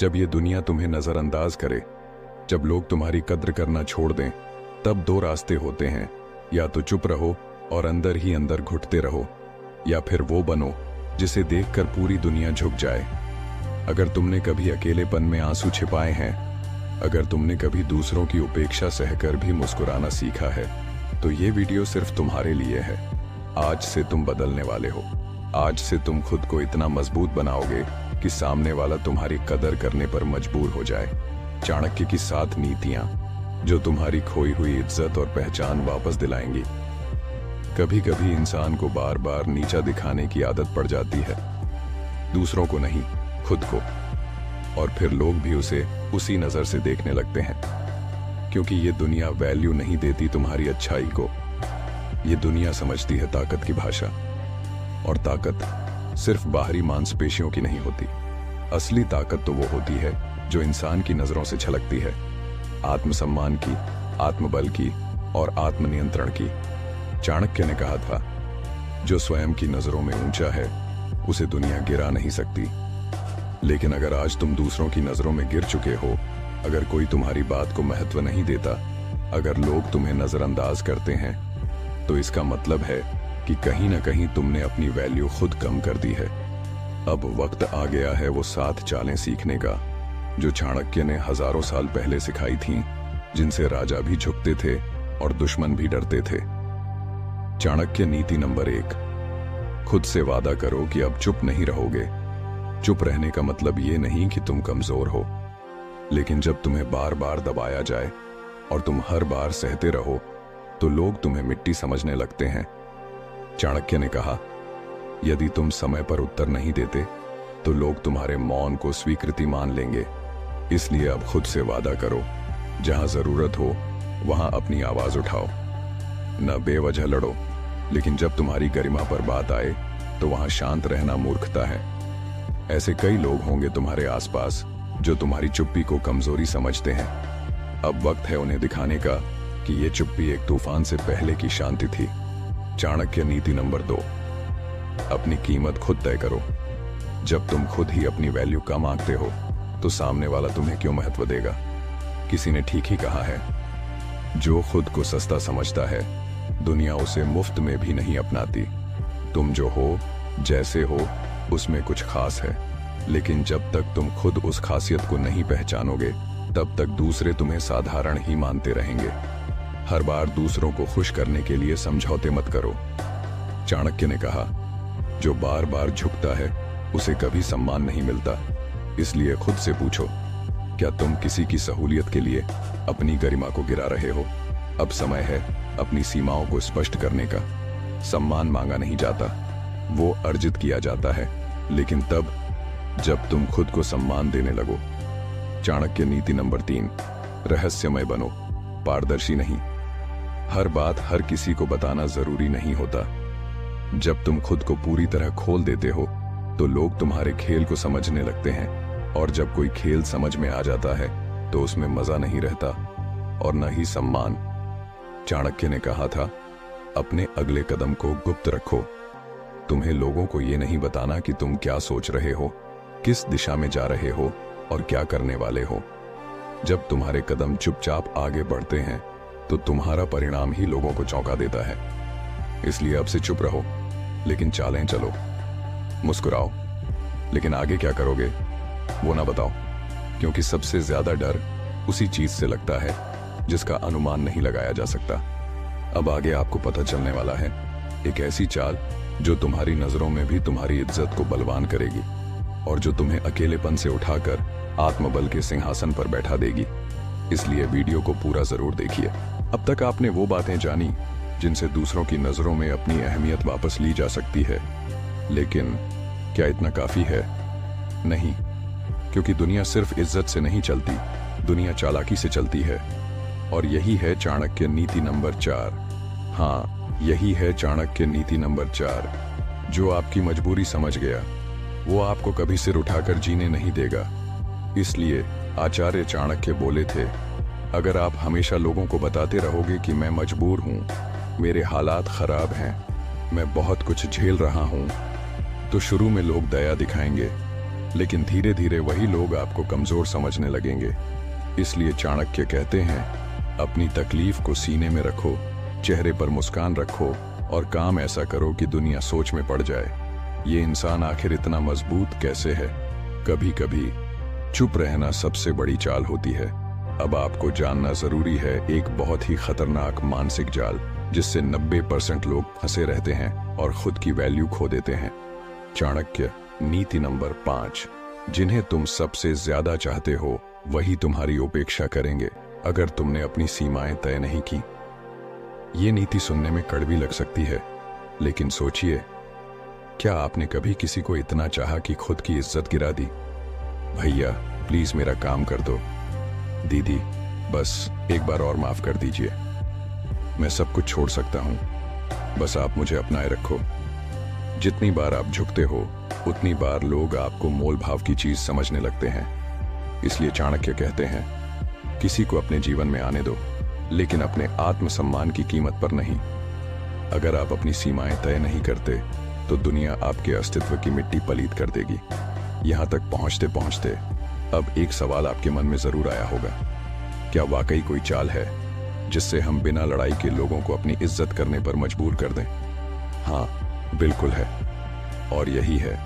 जब ये दुनिया तुम्हें नजरअंदाज करे, जब लोग तुम्हारी कद्र करना छोड़ दें, तब दो रास्ते होते हैं। या तो चुप रहो और अंदर ही अंदर घुटते रहो, या फिर वो बनो जिसे देखकर पूरी दुनिया झुक जाए। अगर तुमने कभी अकेलेपन में आंसू छिपाए हैं, अगर तुमने कभी दूसरों की उपेक्षा सहकर भी मुस्कुराना सीखा है, तो ये वीडियो सिर्फ तुम्हारे लिए है। आज से तुम बदलने वाले हो। आज से तुम खुद को इतना मजबूत बनाओगे कि सामने वाला तुम्हारी कदर करने पर मजबूर हो जाए। चाणक्य की 7 नीतियां जो तुम्हारी खोई हुई इज्जत और पहचान वापस दिलाएंगी। कभी कभी इंसान को बार बार नीचा दिखाने की आदत पड़ जाती है, दूसरों को नहीं, खुद को। और फिर लोग भी उसे उसी नजर से देखने लगते हैं, क्योंकि ये दुनिया वैल्यू नहीं देती तुम्हारी अच्छाई को। ये दुनिया समझती है ताकत की भाषा, और ताकत सिर्फ बाहरी मांसपेशियों की नहीं होती। असली ताकत तो वो होती है जो इंसान की नजरों से झलकती है, आत्मसम्मान की, आत्मबल की और आत्मनियंत्रण की। चाणक्य ने कहा था, जो स्वयं की नजरों में ऊंचा है उसे दुनिया गिरा नहीं सकती। लेकिन अगर आज तुम दूसरों की नजरों में गिर चुके हो, अगर कोई तुम्हारी बात को महत्व नहीं देता, अगर लोग तुम्हें नजरअंदाज करते हैं, तो इसका मतलब है कि कहीं ना कहीं तुमने अपनी वैल्यू खुद कम कर दी है। अब वक्त आ गया है वो 7 चालें सीखने का जो चाणक्य ने हजारों साल पहले सिखाई थीं, जिनसे राजा भी झुकते थे और दुश्मन भी डरते थे। चाणक्य नीति नंबर 1, खुद से वादा करो कि अब चुप नहीं रहोगे। चुप रहने का मतलब ये नहीं कि तुम कमजोर हो, लेकिन जब तुम्हें बार बार दबाया जाए और तुम हर बार सहते रहो, तो लोग तुम्हें मिट्टी समझने लगते हैं। चाणक्य ने कहा, यदि तुम समय पर उत्तर नहीं देते, तो लोग तुम्हारे मौन को स्वीकृति मान लेंगे। इसलिए अब खुद से वादा करो, जहां जरूरत हो वहां अपनी आवाज उठाओ। न बेवजह लड़ो, लेकिन जब तुम्हारी गरिमा पर बात आए तो वहां शांत रहना मूर्खता है। ऐसे कई लोग होंगे तुम्हारे आसपास जो तुम्हारी चुप्पी को कमजोरी समझते हैं। अब वक्त है उन्हें दिखाने का कि ये चुप्पी एक तूफान से पहले की शांति थी। चाणक्य नीति नंबर 2, अपनी कीमत खुद तय करो। जब तुम खुद ही अपनी वैल्यू कम आंकते हो, तो सामने वाला तुम्हें क्यों महत्व देगा। किसी ने ठीक ही कहा है, जो खुद को सस्ता समझता है, दुनिया उसे मुफ्त में भी नहीं अपनाती। तुम जो हो, जैसे हो, उसमें कुछ खास है, लेकिन जब तक तुम खुद उस खासियत को नहीं पहचानोगे, तब तक दूसरे तुम्हें साधारण ही मानते रहेंगे। हर बार दूसरों को खुश करने के लिए समझौते मत करो। चाणक्य ने कहा, जो बार बार झुकता है उसे कभी सम्मान नहीं मिलता। इसलिए खुद से पूछो, क्या तुम किसी की सहूलियत के लिए अपनी गरिमा को गिरा रहे हो। अब समय है अपनी सीमाओं को स्पष्ट करने का। सम्मान मांगा नहीं जाता, वो अर्जित किया जाता है, लेकिन तब जब तुम खुद को सम्मान देने लगो। चाणक्य नीति नंबर 3, रहस्यमय बनो, पारदर्शी नहीं। हर बात हर किसी को बताना जरूरी नहीं होता। जब तुम खुद को पूरी तरह खोल देते हो, तो लोग तुम्हारे खेल को समझने लगते हैं, और जब कोई खेल समझ में आ जाता है तो उसमें मजा नहीं रहता और न ही सम्मान। चाणक्य ने कहा था, अपने अगले कदम को गुप्त रखो। तुम्हें लोगों को यह नहीं बताना कि तुम क्या सोच रहे हो, किस दिशा में जा रहे हो और क्या करने वाले हो। जब तुम्हारे कदम चुपचाप आगे बढ़ते हैं, तो तुम्हारा परिणाम ही लोगों को चौंका देता है। इसलिए अब से चुप रहो, लेकिन चालें चलो। मुस्कुराओ, लेकिन आगे क्या करोगे वो ना बताओ, क्योंकि सबसे ज्यादा डर उसी चीज से लगता है जिसका अनुमान नहीं लगाया जा सकता। अब आगे आपको पता चलने वाला है एक ऐसी चाल जो तुम्हारी नजरों में भी तुम्हारी इज्जत को बलवान करेगी, और जो तुम्हें अकेलेपन से उठाकर आत्मबल के सिंहासन पर बैठा देगी। इसलिए वीडियो को पूरा जरूर देखिए। अब तक आपने वो बातें जानी जिनसे दूसरों की नजरों में अपनी अहमियत वापस ली जा सकती है, लेकिन क्या इतना काफी है? नहीं, क्योंकि दुनिया सिर्फ इज्जत से नहीं चलती, दुनिया चालाकी से चलती है। और यही है चाणक्य नीति नंबर 4। हाँ, यही है चाणक्य नीति नंबर 4। जो आपकी मजबूरी समझ गया, वो आपको कभी सिर उठाकर जीने नहीं देगा। इसलिए आचार्य चाणक्य बोले थे, अगर आप हमेशा लोगों को बताते रहोगे कि मैं मजबूर हूं, मेरे हालात खराब हैं, मैं बहुत कुछ झेल रहा हूं, तो शुरू में लोग दया दिखाएंगे, लेकिन धीरे धीरे वही लोग आपको कमजोर समझने लगेंगे। इसलिए चाणक्य कहते हैं, अपनी तकलीफ को सीने में रखो, चेहरे पर मुस्कान रखो और काम ऐसा करो कि दुनिया सोच में पड़ जाए, ये इंसान आखिर इतना मजबूत कैसे है। कभी कभी चुप रहना सबसे बड़ी चाल होती है। अब आपको जानना जरूरी है एक बहुत ही खतरनाक मानसिक जाल जिससे 90% लोग फंसे रहते हैं और खुद की वैल्यू खो देते हैं। चाणक्य नीति नंबर 5, जिन्हें तुम सबसे ज्यादा चाहते हो वही तुम्हारी उपेक्षा करेंगे अगर तुमने अपनी सीमाएं तय नहीं की। ये नीति सुनने में कड़वी लग सकती है, लेकिन सोचिए, क्या आपने कभी किसी को इतना चाहा कि खुद की इज्जत गिरा दी? भैया प्लीज मेरा काम कर दो, दीदी बस एक बार और माफ कर दीजिए, मैं सब कुछ छोड़ सकता हूं, बस आप मुझे अपनाए रखो। जितनी बार आप झुकते हो उतनी बार लोग आपको मोल भाव की चीज समझने लगते हैं। इसलिए चाणक्य कहते हैं, किसी को अपने जीवन में आने दो, लेकिन अपने आत्मसम्मान की कीमत पर नहीं। अगर आप अपनी सीमाएं तय नहीं करते तो दुनिया आपके अस्तित्व की मिट्टी पलीत कर देगी। यहां तक पहुंचते पहुंचते अब एक सवाल आपके मन में जरूर आया होगा, क्या वाकई कोई चाल है जिससे हम बिना लड़ाई के लोगों को अपनी इज्जत करने पर मजबूर कर दें? हाँ, बिल्कुल है, और यही है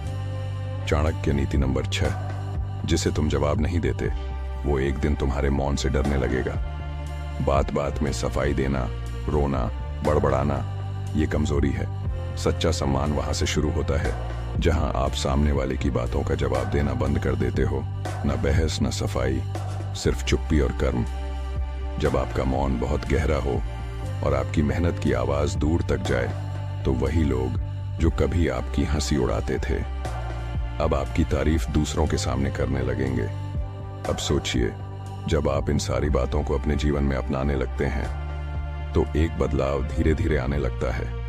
चाणक्य नीति नंबर 6, जिसे तुम जवाब नहीं देते वो एक दिन तुम्हारे मौन से डरने लगेगा। बात बात में सफाई देना, रोना, बड़बड़ाना, ये कमजोरी है। सच्चा सम्मान वहां से शुरू होता है जहां आप सामने वाले की बातों का जवाब देना बंद कर देते हो। न बहस न सफाई, सिर्फ चुप्पी और कर्म। जब आपका मौन बहुत गहरा हो और आपकी मेहनत की आवाज दूर तक जाए तो वही लोग जो कभी आपकी हंसी उड़ाते थे अब आपकी तारीफ दूसरों के सामने करने लगेंगे। अब सोचिए, जब आप इन सारी बातों को अपने जीवन में अपनाने लगते हैं तो एक बदलाव धीरे धीरे आने लगता है।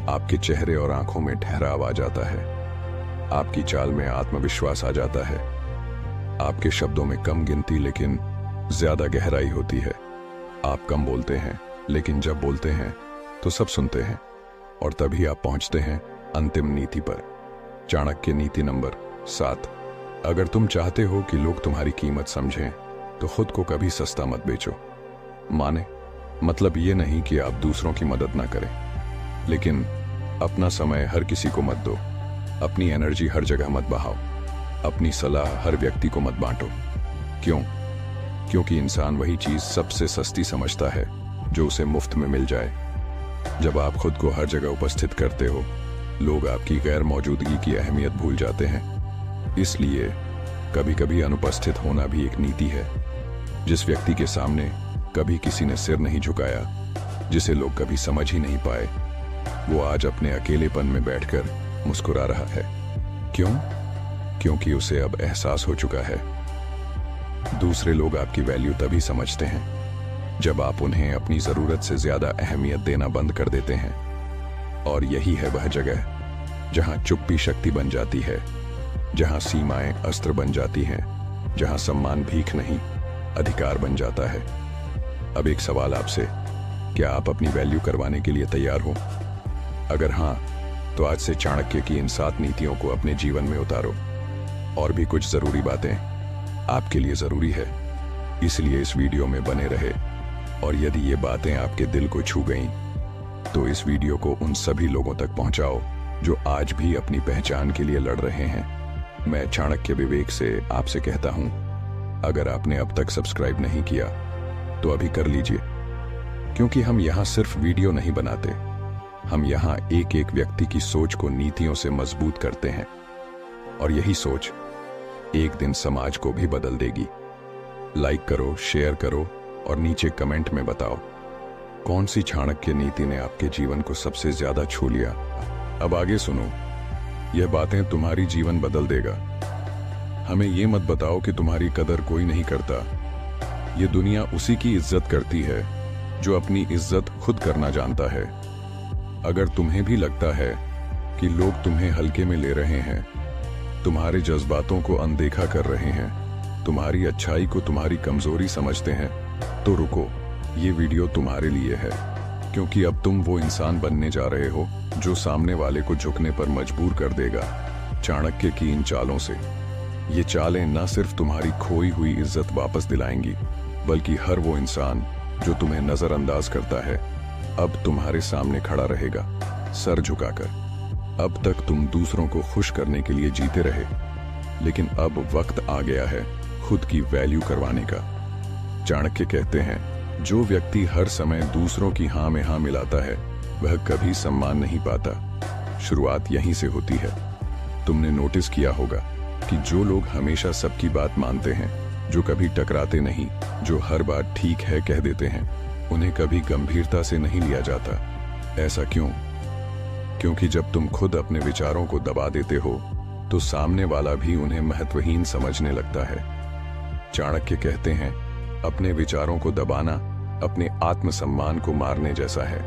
आपके चेहरे और आंखों में ठहराव आ जाता है, आपकी चाल में आत्मविश्वास आ जाता है, आपके शब्दों में कम गिनती लेकिन ज्यादा गहराई होती है। आप कम बोलते हैं लेकिन जब बोलते हैं तो सब सुनते हैं, और तभी आप पहुंचते हैं अंतिम नीति पर। चाणक्य नीति नंबर 7, अगर तुम चाहते हो कि लोग तुम्हारी कीमत समझें तो खुद को कभी सस्ता मत बेचो। माने मतलब ये नहीं कि आप दूसरों की मदद ना करें, लेकिन अपना समय हर किसी को मत दो, अपनी एनर्जी हर जगह मत बहाओ, अपनी सलाह हर व्यक्ति को मत बांटो। क्यों? क्योंकि इंसान वही चीज सबसे सस्ती समझता है जो उसे मुफ्त में मिल जाए। जब आप खुद को हर जगह उपस्थित करते हो, लोग आपकी गैर मौजूदगी की अहमियत भूल जाते हैं। इसलिए कभी कभी अनुपस्थित होना भी एक नीति है। जिस व्यक्ति के सामने कभी किसी ने सिर नहीं झुकाया, जिसे लोग कभी समझ ही नहीं पाए, वो आज अपने अकेलेपन में बैठकर मुस्कुरा रहा है। क्यों? क्योंकि उसे अब एहसास हो चुका है। दूसरे लोग आपकी वैल्यू तभी समझते हैं जब आप उन्हें अपनी जरूरत से ज्यादा अहमियत देना बंद कर देते हैं। और यही है वह जगह जहां चुप्पी शक्ति बन जाती है, जहां सीमाएं अस्त्र बन जाती हैं, जहां सम्मान भीख नहीं अधिकार बन जाता है। अब एक सवाल आपसे, क्या आप अपनी वैल्यू करवाने के लिए तैयार हो? अगर हां, तो आज से चाणक्य की इन 7 नीतियों को अपने जीवन में उतारो। और भी कुछ जरूरी बातें आपके लिए जरूरी है, इसलिए इस वीडियो में बने रहे। और यदि ये बातें आपके दिल को छू गईं, तो इस वीडियो को उन सभी लोगों तक पहुंचाओ जो आज भी अपनी पहचान के लिए लड़ रहे हैं। मैं चाणक्य विवेक से आपसे कहता हूं, अगर आपने अब तक सब्सक्राइब नहीं किया तो अभी कर लीजिए, क्योंकि हम यहां सिर्फ वीडियो नहीं बनाते, हम यहां एक एक व्यक्ति की सोच को नीतियों से मजबूत करते हैं। और यही सोच एक दिन समाज को भी बदल देगी। लाइक करो, शेयर करो और नीचे कमेंट में बताओ कौन सी चाणक्य नीति ने आपके जीवन को सबसे ज्यादा छू लिया। अब आगे सुनो, यह बातें तुम्हारी जीवन बदल देगा। हमें यह मत बताओ कि तुम्हारी कदर कोई नहीं करता। ये दुनिया उसी की इज्जत करती है जो अपनी इज्जत खुद करना जानता है। अगर तुम्हें भी लगता है कि लोग तुम्हें हल्के में ले रहे हैं, तुम्हारे जज्बातों को अनदेखा कर रहे हैं, तुम्हारी अच्छाई को तुम्हारी कमजोरी समझते हैं, तो रुको, ये वीडियो तुम्हारे लिए है। क्योंकि अब तुम वो इंसान बनने जा रहे हो जो सामने वाले को झुकने पर मजबूर कर देगा। चाणक्य की इन चालों से ये चालें न सिर्फ तुम्हारी खोई हुई इज्जत वापस दिलाएंगी, बल्कि हर वो इंसान जो तुम्हें नजरअंदाज करता है अब तुम्हारे सामने खड़ा रहेगा, सर झुकाकर। अब तक तुम दूसरों को खुश करने के लिए जीते रहे, लेकिन अब वक्त आ गया है खुद की वैल्यू करवाने का। चाणक्य कहते हैं, जो व्यक्ति हर समय दूसरों की हाँ में हाँ मिलाता है वह कभी सम्मान नहीं पाता। शुरुआत यहीं से होती है। तुमने नोटिस किया होगा कि जो लोग हमेशा सबकी बात मानते हैं, जो कभी टकराते नहीं, जो हर बात ठीक है कह देते हैं, उन्हें कभी गंभीरता से नहीं लिया जाता। ऐसा क्यों? क्योंकि जब तुम खुद अपने विचारों को दबा देते हो तो सामने वाला भी उन्हें महत्वहीन समझने लगता है। चाणक्य कहते हैं, अपने विचारों को दबाना अपने आत्मसम्मान को मारने जैसा है।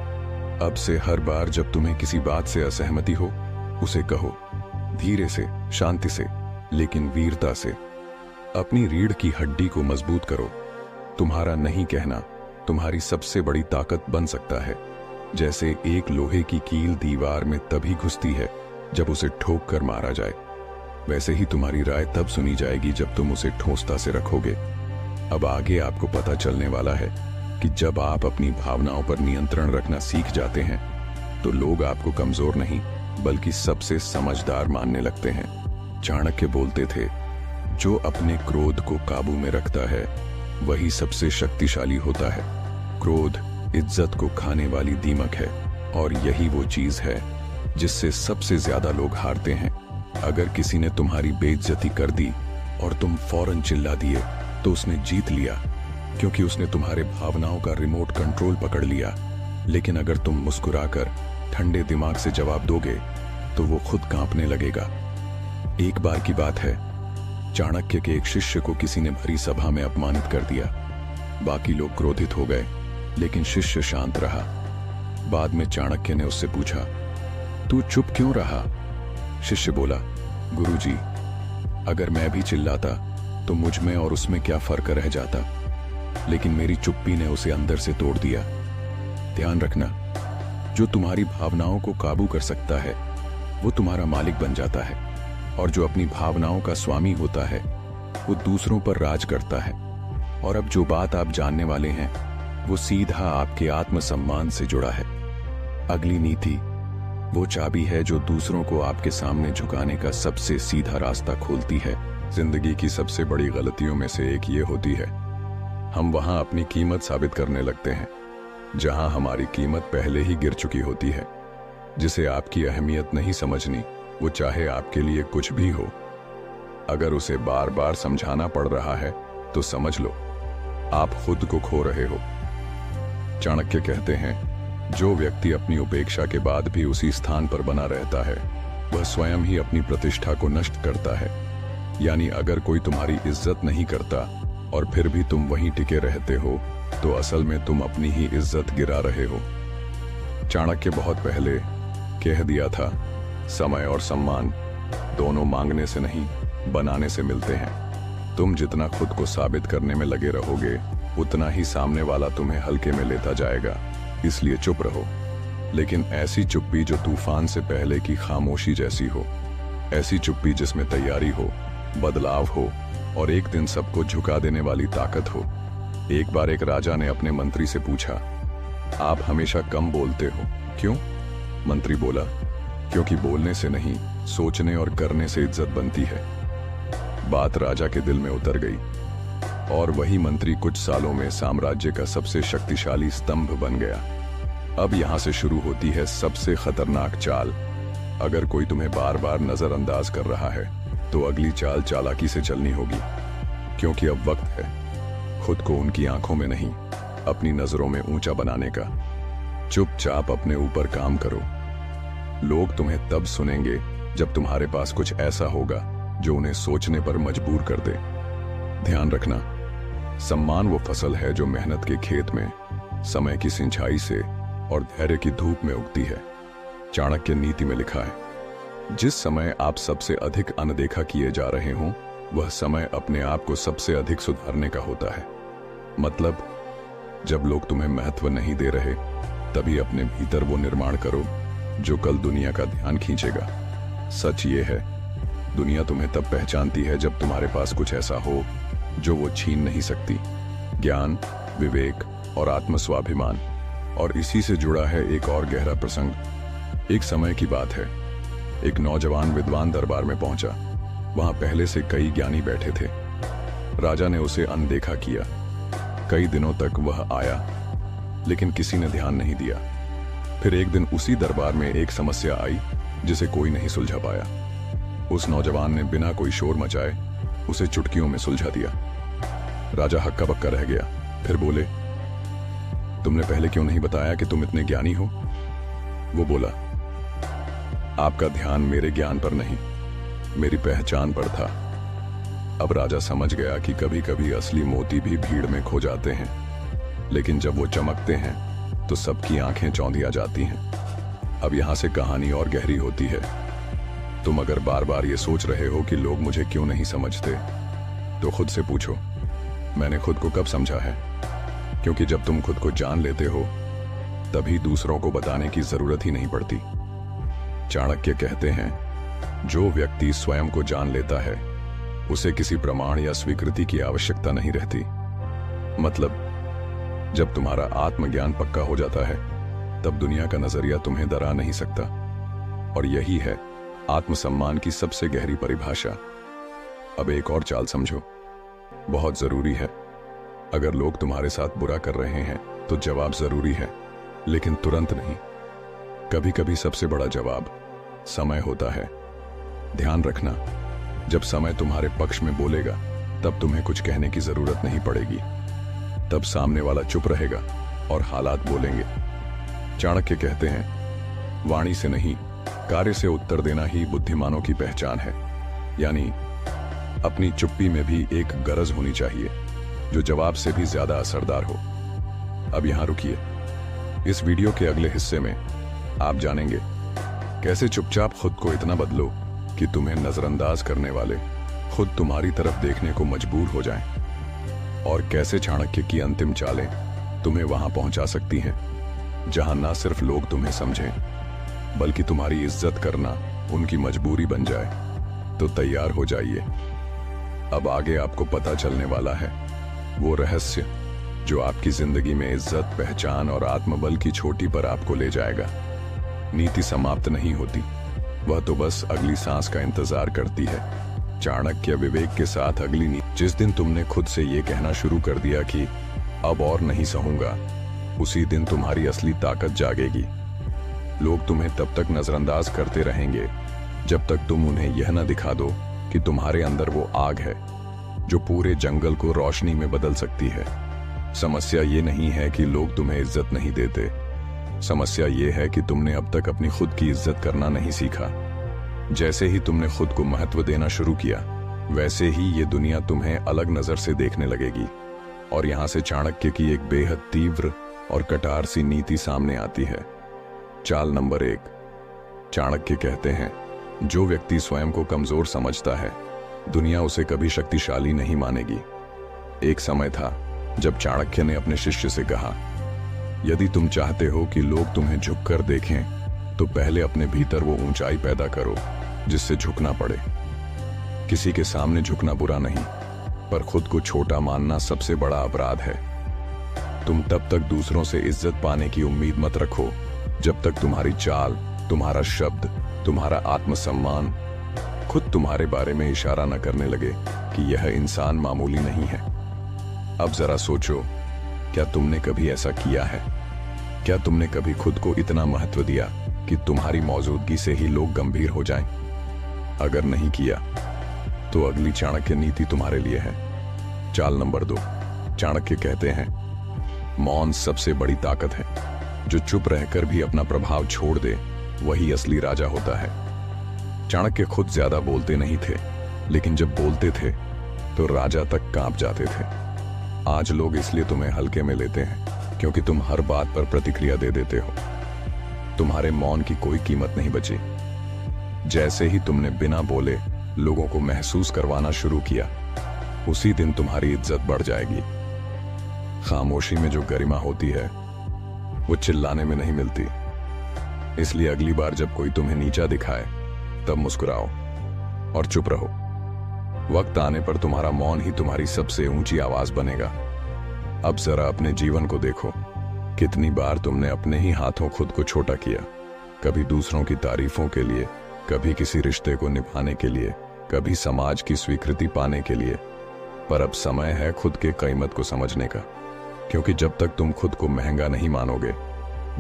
अब से हर बार जब तुम्हें किसी बात से असहमति हो, उसे कहो, धीरे से, शांति से, लेकिन वीरता से। अपनी रीढ़ की हड्डी को मजबूत करो। तुम्हारा नहीं कहना तुम्हारी सबसे बड़ी ताकत बन सकता है। जैसे एक लोहे की कील दीवार में तभी घुसती है जब उसे ठोक कर मारा जाए, वैसे ही तुम्हारी राय तब सुनी जाएगी जब तुम उसे ठोसता से रखोगे। अब आगे आपको पता चलने वाला है कि जब आप अपनी भावनाओं पर नियंत्रण रखना सीख जाते हैं तो लोग आपको कमजोर नहीं बल्कि सबसे समझदार मानने लगते हैं। चाणक्य बोलते थे, जो अपने क्रोध को काबू में रखता है वही सबसे शक्तिशाली होता है। क्रोध इज्जत को खाने वाली दीमक है और यही वो चीज है जिससे सबसे ज्यादा लोग हारते हैं। अगर किसी ने तुम्हारी बेइज्जती कर दी और तुम फौरन चिल्ला दिए तो उसने जीत लिया, क्योंकि उसने तुम्हारे भावनाओं का रिमोट कंट्रोल पकड़ लिया। लेकिन अगर तुम मुस्कुराकर ठंडे दिमाग से जवाब दोगे तो वो खुद कांपने लगेगा। एक बार की बात है, चाणक्य के एक शिष्य को किसी ने भरी सभा में अपमानित कर दिया। बाकी लोग क्रोधित हो गए, लेकिन शिष्य शांत रहा। बाद में चाणक्य ने उससे पूछा, तू चुप क्यों रहा? शिष्य बोला, गुरुजी, अगर मैं भी चिल्लाता तो मुझ में और उसमें क्या फर्क रह जाता, लेकिन मेरी चुप्पी ने उसे अंदर से तोड़ दिया। ध्यान रखना, जो तुम्हारी भावनाओं को काबू कर सकता है वो तुम्हारा मालिक बन जाता है, और जो अपनी भावनाओं का स्वामी होता है वो दूसरों पर राज करता है। और अब जो बात आप जानने वाले हैं वो सीधा आपके आत्मसम्मान से जुड़ा है। अगली नीति वो चाबी है जो दूसरों को आपके सामने झुकाने का सबसे सीधा रास्ता खोलती है। जिंदगी की सबसे बड़ी गलतियों में से एक ये होती है, हम वहां अपनी कीमत साबित करने लगते हैं जहां हमारी कीमत पहले ही गिर चुकी होती है। जिसे आपकी अहमियत नहीं समझनी, वो चाहे आपके लिए कुछ भी हो, अगर उसे बार बार समझाना पड़ रहा है तो समझ लो आप खुद को खो रहे हो। चाणक्य कहते हैं, जो व्यक्ति अपनी उपेक्षा के बाद भी उसी स्थान पर बना रहता है वह स्वयं ही अपनी प्रतिष्ठा को नष्ट करता है। यानी अगर कोई तुम्हारी इज्जत नहीं करता और फिर भी तुम वहीं टिके रहते हो तो असल में तुम अपनी ही इज्जत गिरा रहे हो। चाणक्य बहुत पहले कह दिया था, समय और सम्मान दोनों मांगने से नहीं बनाने से मिलते हैं। तुम जितना खुद को साबित करने में लगे रहोगे उतना ही सामने वाला तुम्हें हल्के में लेता जाएगा। इसलिए चुप रहो, लेकिन ऐसी चुप्पी जो तूफान से पहले की खामोशी जैसी हो। ऐसी चुप्पी जिसमें तैयारी हो, बदलाव हो और एक दिन सबको झुका देने वाली ताकत हो। एक बार एक राजा ने अपने मंत्री से पूछा, आप हमेशा कम बोलते हो, क्यों? मंत्री बोला, क्योंकि बोलने से नहीं, सोचने और करने से इज्जत बनती है। बात राजा के दिल में उतर गई और वही मंत्री कुछ सालों में साम्राज्य का सबसे शक्तिशाली स्तंभ बन गया। अब यहां से शुरू होती है सबसे खतरनाक चाल। अगर कोई तुम्हें बार बार नजरअंदाज कर रहा है तो अगली चाल चालाकी से चलनी होगी, क्योंकि अब वक्त है खुद को उनकी आंखों में नहीं, अपनी नजरों में ऊंचा बनाने का। चुपचाप अपने ऊपर काम करो। लोग तुम्हें तब सुनेंगे जब तुम्हारे पास कुछ ऐसा होगा जो उन्हें सोचने पर मजबूर कर दे। ध्यान रखना, सम्मान वो फसल है जो मेहनत के खेत में, समय की सिंचाई से और धैर्य की धूप में उगती है। चाणक्य नीति में लिखा है, जिस समय आप सबसे अधिक अनदेखा किए जा रहे हों वह समय अपने आप को सबसे अधिक सुधारने का होता है। मतलब, जब लोग तुम्हें महत्व नहीं दे रहे तभी अपने भीतर वो निर्माण करो जो कल दुनिया का ध्यान खींचेगा। सच ये है दुनिया तुम्हें तब पहचानती है जब तुम्हारे पास कुछ ऐसा हो जो वो छीन नहीं सकती। ज्ञान, विवेक और आत्मस्वाभिमान। और इसी से जुड़ा है एक और गहरा प्रसंग। एक समय की बात है, एक नौजवान विद्वान दरबार में पहुंचा। वहां पहले से कई ज्ञानी बैठे थे। राजा ने उसे अनदेखा किया। कई दिनों तक वह आया, लेकिन किसी ने ध्यान नहीं दिया। फिर एक दिन उसी दरबार में एक समस्या आई जिसे कोई नहीं सुलझा पाया। उस नौजवान ने बिना कोई शोर मचाए उसे चुटकियों में सुलझा दिया। राजा हक्का बक्का रह गया। फिर बोले, तुमने पहले क्यों नहीं बताया कि तुम इतने ज्ञानी हो? वो बोला, आपका ध्यान मेरे ज्ञान पर नहीं, मेरी पहचान पर था। अब राजा समझ गया कि कभी कभी असली मोती भी भीड़ में खो जाते हैं, लेकिन जब वो चमकते हैं तो सबकी आंखें चौंधिया जाती हैं। अब यहां से कहानी और गहरी होती है। तुम अगर बार बार ये सोच रहे हो कि लोग मुझे क्यों नहीं समझते, तो खुद से पूछो, मैंने खुद को कब समझा है? क्योंकि जब तुम खुद को जान लेते हो, तभी दूसरों को बताने की जरूरत ही नहीं पड़ती। चाणक्य कहते हैं, जो व्यक्ति स्वयं को जान लेता है उसे किसी प्रमाण या स्वीकृति की आवश्यकता नहीं रहती। मतलब जब तुम्हारा आत्मज्ञान पक्का हो जाता है, तब दुनिया का नजरिया तुम्हें डरा नहीं सकता। और यही है आत्मसम्मान की सबसे गहरी परिभाषा। अब एक और चाल समझो, बहुत जरूरी है। अगर लोग तुम्हारे साथ बुरा कर रहे हैं तो जवाब जरूरी है, लेकिन तुरंत नहीं। कभी कभी सबसे बड़ा जवाब समय होता है। ध्यान रखना, जब समय तुम्हारे पक्ष में बोलेगा, तब तुम्हें कुछ कहने की जरूरत नहीं पड़ेगी। तब सामने वाला चुप रहेगा और हालात बोलेंगे। चाणक्य कहते हैं, वाणी से नहीं, कार्य से उत्तर देना ही बुद्धिमानों की पहचान है। यानी अपनी चुप्पी में भी एक गरज होनी चाहिए जो जवाब से भी ज्यादा असरदार हो। अब यहां रुकिए। इस वीडियो के अगले हिस्से में आप जानेंगे कैसे चुपचाप खुद को इतना बदलो कि तुम्हें नजरअंदाज करने वाले खुद तुम्हारी तरफ देखने को मजबूर हो जाएं, और कैसे चाणक्य की अंतिम चालें तुम्हें वहां पहुंचा सकती हैं जहां ना सिर्फ लोग तुम्हें समझें, बल्कि तुम्हारी इज्जत करना उनकी मजबूरी बन जाए। तो तैयार हो जाइए। अब आगे आपको पता चलने वाला है वो रहस्य जो आपकी जिंदगी में इज्जत, पहचान और आत्मबल की चोटी पर आपको ले जाएगा। नीति समाप्त नहीं होती, वह तो बस अगली सांस का इंतजार करती है। चाणक्य विवेक के साथ अगली नीति। जिस दिन तुमने खुद से ये कहना शुरू कर दिया कि अब और नहीं सहूंगा, उसी दिन तुम्हारी असली ताकत जागेगी। लोग तुम्हें तब तक नजरअंदाज करते रहेंगे जब तक तुम उन्हें यह न दिखा दो कि तुम्हारे अंदर वो आग है जो पूरे जंगल को रोशनी में बदल सकती है। समस्या ये नहीं है कि लोग तुम्हें इज्जत नहीं देते, समस्या ये है कि तुमने अब तक अपनी खुद की इज्जत करना नहीं सीखा। जैसे ही तुमने खुद को महत्व देना शुरू किया, वैसे ही ये दुनिया तुम्हें अलग नजर से देखने लगेगी। और यहां से चाणक्य की एक बेहद तीव्र और कटार सी नीति सामने आती है। चाल नंबर 1। चाणक्य कहते हैं, जो व्यक्ति स्वयं को कमजोर समझता है, दुनिया उसे कभी शक्तिशाली नहीं मानेगी। एक समय था जब चाणक्य ने अपने शिष्य से कहा, यदि तुम चाहते हो कि लोग तुम्हें झुककर देखें, तो पहले अपने भीतर वो ऊंचाई पैदा करो जिससे झुकना पड़े। किसी के सामने झुकना बुरा नहीं, पर खुद को छोटा मानना सबसे बड़ा अपराध है। तुम तब तक दूसरों से इज्जत पाने की उम्मीद मत रखो जब तक तुम्हारी चाल, तुम्हारा शब्द, तुम्हारा आत्मसम्मान खुद तुम्हारे बारे में इशारा न करने लगे कि यह इंसान मामूली नहीं है। अब जरा सोचो, क्या तुमने कभी ऐसा किया है? क्या तुमने कभी खुद को इतना महत्व दिया कि तुम्हारी मौजूदगी से ही लोग गंभीर हो जाएं? अगर नहीं किया, तो अगली चाणक्य नीति तुम्हारे लिए है। चाल नंबर 2। चाणक्य कहते हैं, मौन सबसे बड़ी ताकत है। जो चुप रहकर भी अपना प्रभाव छोड़ दे, वही असली राजा होता है। चाणक्य खुद ज्यादा बोलते नहीं थे, लेकिन जब बोलते थे तो राजा तक कांप जाते थे। आज लोग इसलिए तुम्हें हल्के में लेते हैं क्योंकि तुम हर बात पर प्रतिक्रिया दे देते हो। तुम्हारे मौन की कोई कीमत नहीं बची। जैसे ही तुमने बिना बोले लोगों को महसूस करवाना शुरू किया, उसी दिन तुम्हारी इज्जत बढ़ जाएगी। खामोशी में जो गरिमा होती है, वो चिल्लाने में नहीं मिलती। इसलिए अगली बार जब कोई तुम्हें नीचा दिखाए, तब मुस्कुराओ और चुप रहो। वक्त आने पर तुम्हारा मौन ही तुम्हारी सबसे ऊंची आवाज बनेगा। अब जरा अपने जीवन को देखो, कितनी बार तुमने अपने ही हाथों खुद को छोटा किया, कभी दूसरों की तारीफों के लिए, कभी किसी रिश्ते को निभाने के लिए, कभी समाज की स्वीकृति पाने के लिए। पर अब समय है खुद के कीमत को समझने का, क्योंकि जब तक तुम खुद को महंगा नहीं मानोगे,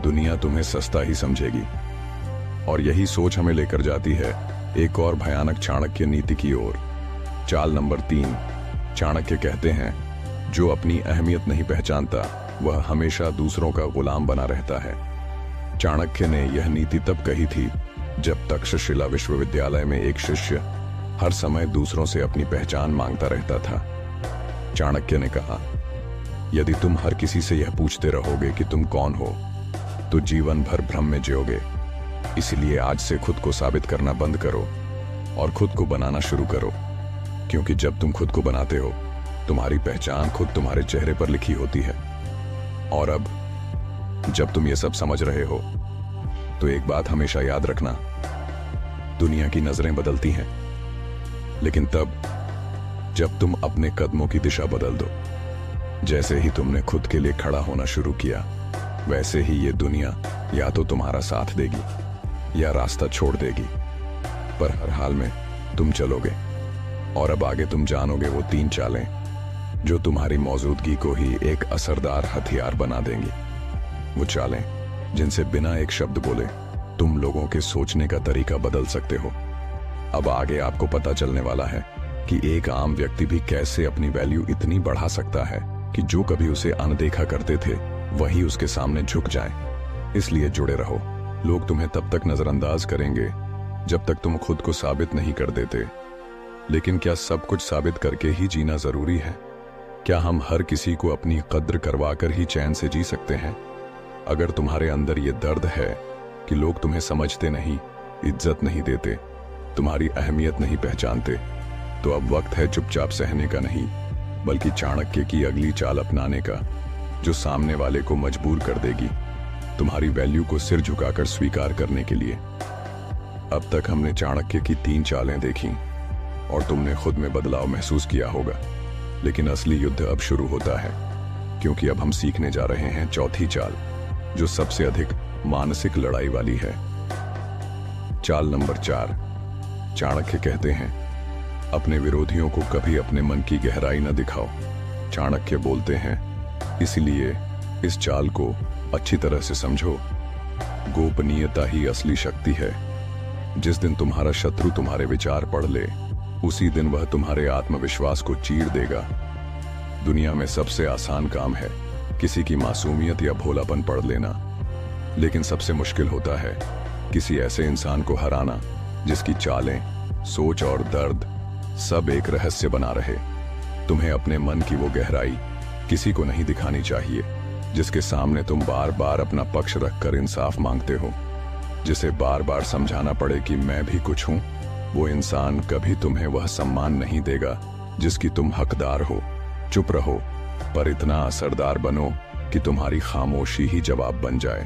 दुनिया तुम्हें सस्ता ही समझेगी। और यही सोच हमें लेकर जाती है एक और भयानक चाणक्य नीति की ओर। चाल नंबर 3। चाणक्य कहते हैं, जो अपनी अहमियत नहीं पहचानता वह हमेशा दूसरों का गुलाम बना रहता है। चाणक्य ने यह नीति तब कही थी जब तक्षशिला विश्वविद्यालय में एक शिष्य हर समय दूसरों से अपनी पहचान मांगता रहता था। चाणक्य ने कहा, यदि तुम हर किसी से यह पूछते रहोगे कि तुम कौन हो, तो जीवन भर भ्रम में जियोगे। इसलिए आज से खुद को साबित करना बंद करो और खुद को बनाना शुरू करो, क्योंकि जब तुम खुद को बनाते हो, तुम्हारी पहचान खुद तुम्हारे चेहरे पर लिखी होती है। और अब जब तुम ये सब समझ रहे हो, तो एक बात हमेशा याद रखना, दुनिया की नजरें बदलती हैं, लेकिन तब जब तुम अपने कदमों की दिशा बदल दो। जैसे ही तुमने खुद के लिए खड़ा होना शुरू किया, वैसे ही ये दुनिया या तो तुम्हारा साथ देगी या रास्ता छोड़ देगी, पर हर हाल में तुम चलोगे। और अब आगे तुम जानोगे वो 3 चालें जो तुम्हारी मौजूदगी को ही एक असरदार हथियार बना देंगी। वो चालें जिनसे बिना एक शब्द बोले तुम लोगों के सोचने का तरीका बदल सकते हो। अब आगे आपको पता चलने वाला है कि एक आम व्यक्ति भी कैसे अपनी वैल्यू इतनी बढ़ा सकता है कि जो कभी उसे अनदेखा करते थे वही उसके सामने झुक जाएं। इसलिए जुड़े रहो। लोग तुम्हें तब तक नजरअंदाज करेंगे जब तक तुम खुद को साबित नहीं कर देते। लेकिन क्या सब कुछ साबित करके ही जीना जरूरी है? क्या हम हर किसी को अपनी कद्र करवाकर ही चैन से जी सकते हैं? अगर तुम्हारे अंदर ये दर्द है कि लोग तुम्हें समझते नहीं, इज्जत नहीं देते, तुम्हारी अहमियत नहीं पहचानते, तो अब वक्त है चुपचाप सहने का नहीं, बल्कि चाणक्य की अगली चाल अपनाने का, जो सामने वाले को मजबूर कर देगी तुम्हारी वैल्यू को सिर झुकाकर स्वीकार करने के लिए। अब तक हमने चाणक्य की 3 चालें देखी और तुमने खुद में बदलाव महसूस किया होगा, लेकिन असली युद्ध अब शुरू होता है, क्योंकि अब हम सीखने जा रहे हैं चौथी चाल, जो सबसे अधिक मानसिक लड़ाई वाली है। चाल नंबर 4। चाणक्य कहते हैं, अपने विरोधियों को कभी अपने मन की गहराई न दिखाओ। चाणक्य बोलते हैं, इसलिए इस चाल को अच्छी तरह से समझो। गोपनीयता ही असली शक्ति है। जिस दिन तुम्हारा शत्रु तुम्हारे विचार पढ़ ले, उसी दिन वह तुम्हारे आत्मविश्वास को चीर देगा। दुनिया में सबसे आसान काम है किसी की मासूमियत या भोलापन पढ़ लेना, लेकिन सबसे मुश्किल होता है किसी ऐसे इंसान को हराना जिसकी चालें, सोच और दर्द सब एक रहस्य बना रहे। तुम्हें अपने मन की वो गहराई किसी को नहीं दिखानी चाहिए, जिसके सामने तुम बार बार अपना पक्ष रखकर इंसाफ मांगते हो, जिसे बार बार समझाना पड़े कि मैं भी कुछ हूं। वो इंसान कभी तुम्हें वह सम्मान नहीं देगा जिसकी तुम हकदार हो। चुप रहो, पर इतना असरदार बनो कि तुम्हारी खामोशी ही जवाब बन जाए।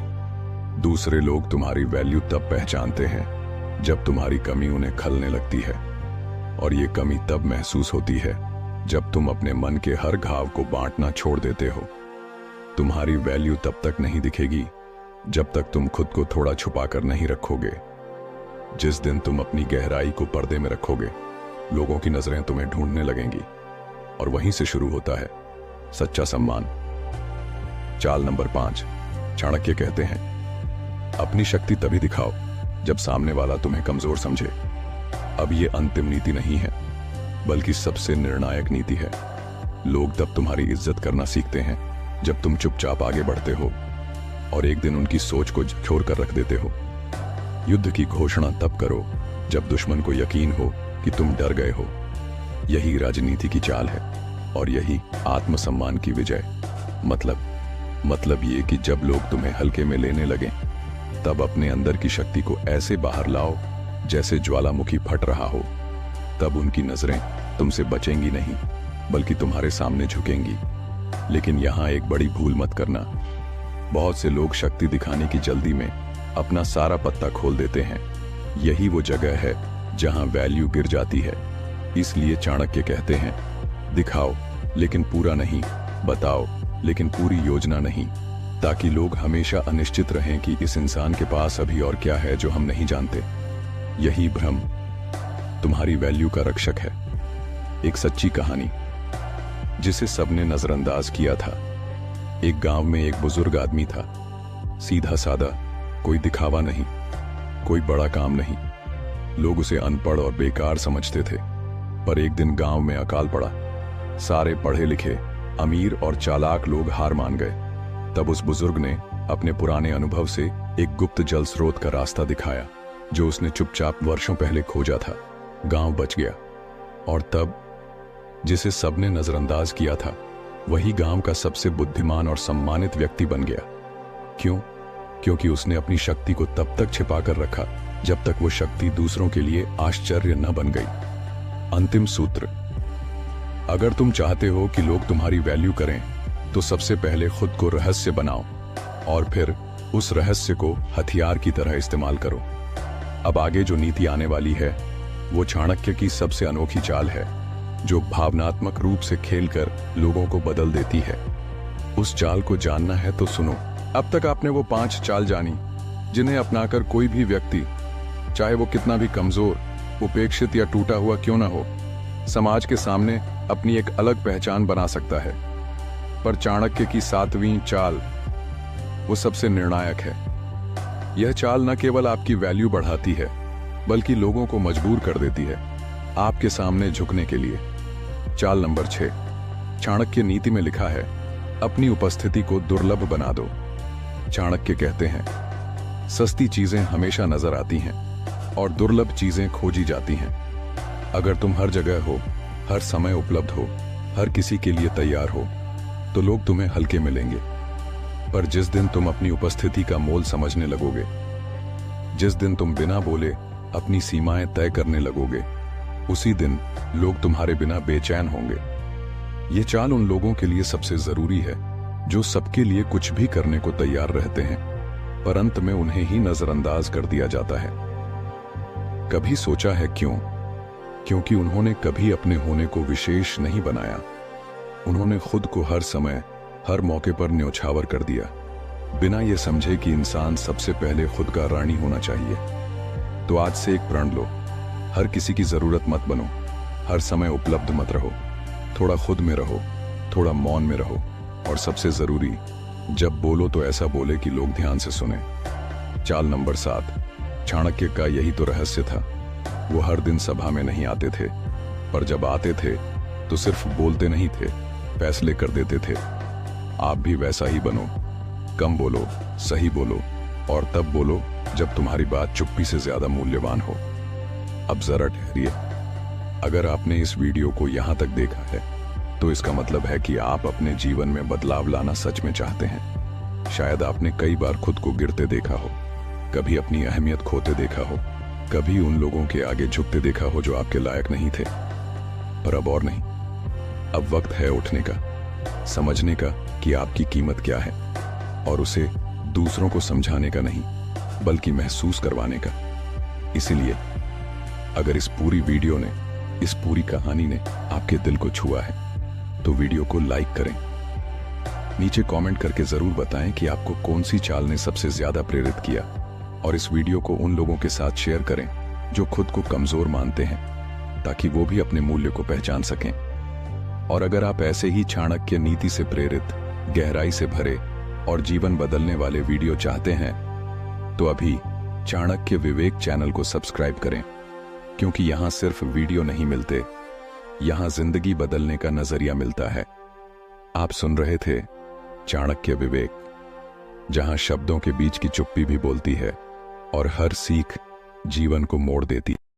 दूसरे लोग तुम्हारी वैल्यू तब पहचानते हैं जब तुम्हारी कमी उन्हें खलने लगती है, और ये कमी तब महसूस होती है जब तुम अपने मन के हर घाव को बांटना छोड़ देते हो। तुम्हारी वैल्यू तब तक नहीं दिखेगी जब तक तुम खुद को थोड़ा छुपा कर नहीं रखोगे। जिस दिन तुम अपनी गहराई को पर्दे में रखोगे, लोगों की नजरें तुम्हें ढूंढने लगेंगी, और वहीं से शुरू होता है सच्चा सम्मान। चाल नंबर 5। चाणक्य कहते हैं, अपनी शक्ति तभी दिखाओ जब सामने वाला तुम्हें कमजोर समझे। अब ये अंतिम नीति नहीं है, बल्कि सबसे निर्णायक नीति है। लोग तब तुम्हारी इज्जत करना सीखते हैं जब तुम चुपचाप आगे बढ़ते हो और एक दिन उनकी सोच को झकझोर कर रख देते हो। युद्ध की घोषणा तब करो जब दुश्मन को यकीन हो कि तुम डर गए हो। यही राजनीति की चाल है, और यही आत्मसम्मान की विजय। मतलब ये कि जब लोग तुम्हें हल्के में लेने लगे, तब अपने अंदर की शक्ति को ऐसे बाहर लाओ जैसे ज्वालामुखी फट रहा हो। तब उनकी नजरें तुमसे बचेंगी नहीं, बल्कि तुम्हारे सामने झुकेंगी। लेकिन यहां एक बड़ी भूल मत करना। बहुत से लोग शक्ति दिखाने की जल्दी में अपना सारा पत्ता खोल देते हैं। यही वो जगह है जहां वैल्यू गिर जाती है। इसलिए चाणक्य कहते हैं, दिखाओ लेकिन पूरा नहीं, बताओ लेकिन पूरी योजना नहीं, ताकि लोग हमेशा अनिश्चित रहें कि इस इंसान के पास अभी और क्या है जो हम नहीं जानते। यही भ्रम तुम्हारी वैल्यू का रक्षक है। एक सच्ची कहानी जिसे सबने नजरअंदाज किया था। एक गांव में एक बुजुर्ग आदमी था, सीधा सादा, कोई दिखावा नहीं, कोई बड़ा काम नहीं। लोग उसे अनपढ़ और बेकार समझते थे। पर एक दिन गांव में अकाल पड़ा। सारे पढ़े लिखे, अमीर और चालाक लोग हार मान गए। तब उस बुजुर्ग ने अपने पुराने अनुभव से एक गुप्त जल स्रोत का रास्ता दिखाया, जो उसने चुपचाप वर्षों पहले खोजा था। गांव बच गया। और तब जिसे सबने नजरअंदाज किया था, वही गांव का सबसे बुद्धिमान और सम्मानित व्यक्ति बन गया। क्यों? क्योंकि उसने अपनी शक्ति को तब तक छिपाकर रखा जब तक वो शक्ति दूसरों के लिए आश्चर्य न बन गई। अंतिम सूत्र, अगर तुम चाहते हो कि लोग तुम्हारी वैल्यू करें, तो सबसे पहले खुद को रहस्य बनाओ और फिर उस रहस्य को हथियार की तरह इस्तेमाल करो। अब आगे जो नीति आने वाली है, वो चाणक्य की सबसे अनोखी चाल है, जो भावनात्मक रूप से खेलकर लोगों को बदल देती है। उस चाल को जानना है तो सुनो। अब तक आपने वो 5 चाल जानी जिन्हें अपनाकर कोई भी व्यक्ति, चाहे वो कितना भी कमजोर, उपेक्षित या टूटा हुआ क्यों ना हो, समाज के सामने अपनी एक अलग पहचान बना सकता है। पर चाणक्य की 7वीं चाल वो सबसे निर्णायक है। यह चाल न केवल आपकी वैल्यू बढ़ाती है, बल्कि लोगों को मजबूर कर देती है आपके सामने झुकने के लिए। चाल नंबर 6, चाणक्य नीति में लिखा है, अपनी उपस्थिति को दुर्लभ बना दो। चाणक्य कहते हैं, सस्ती चीजें हमेशा नजर आती हैं और दुर्लभ चीजें खोजी जाती हैं। अगर तुम हर जगह हो, हर समय उपलब्ध हो, हर किसी के लिए तैयार हो, तो लोग तुम्हें हल्के मिलेंगे। पर जिस दिन तुम अपनी उपस्थिति का मोल समझने लगोगे, जिस दिन तुम बिना बोले अपनी सीमाएं तय करने लगोगे, उसी दिन लोग तुम्हारे बिना बेचैन होंगे। ये चाल उन लोगों के लिए सबसे जरूरी है जो सबके लिए कुछ भी करने को तैयार रहते हैं, पर अंत में उन्हें ही नजरअंदाज कर दिया जाता है। कभी सोचा है क्यों? क्योंकि उन्होंने कभी अपने होने को विशेष नहीं बनाया। उन्होंने खुद को हर समय, हर मौके पर न्योछावर कर दिया, बिना ये समझे कि इंसान सबसे पहले खुद का रानी होना चाहिए। तो आज से एक प्रण लो, हर किसी की जरूरत मत बनो, हर समय उपलब्ध मत रहो, थोड़ा खुद में रहो, थोड़ा मौन में रहो, और सबसे जरूरी, जब बोलो तो ऐसा बोले कि लोग ध्यान से सुने। चाल नंबर 7, चाणक्य का यही तो रहस्य था। वो हर दिन सभा में नहीं आते थे, पर जब आते थे तो सिर्फ बोलते नहीं थे, फैसले कर देते थे। आप भी वैसा ही बनो, कम बोलो, सही बोलो, और तब बोलो जब तुम्हारी बात चुप्पी से ज्यादा मूल्यवान हो। अब जरा ठहरिए। अगर आपने इस वीडियो को यहां तक देखा है, तो इसका मतलब है कि आप अपने जीवन में बदलाव लाना सच में चाहते हैं। शायद आपने कई बार खुद को गिरते देखा हो, कभी अपनी अहमियत खोते देखा हो, कभी उन लोगों के आगे झुकते देखा हो जो आपके लायक नहीं थे। पर अब और नहीं, अब वक्त है उठने का, समझने का कि आपकी कीमत क्या है, और उसे दूसरों को समझाने का नहीं, बल्कि महसूस करवाने का। इसीलिए अगर इस पूरी वीडियो ने, इस पूरी कहानी ने आपके दिल को छुआ है, तो वीडियो को लाइक करें। नीचे कमेंट करके जरूर बताएं कि आपको कौन सी चाल ने सबसे ज्यादा प्रेरित किया, और इस वीडियो को उन लोगों के साथ शेयर करें जो खुद को कमजोर मानते हैं, ताकि वो भी अपने मूल्य को पहचान सकें। और अगर आप ऐसे ही चाणक्य नीति से प्रेरित, गहराई से भरे और जीवन बदलने वाले वीडियो चाहते हैं, तो अभी चाणक्य विवेक चैनल को सब्सक्राइब करें, क्योंकि यहां सिर्फ वीडियो नहीं मिलते, यहां जिंदगी बदलने का नजरिया मिलता है। आप सुन रहे थे चाणक्य विवेक, जहां शब्दों के बीच की चुप्पी भी बोलती है और हर सीख जीवन को मोड़ देती है।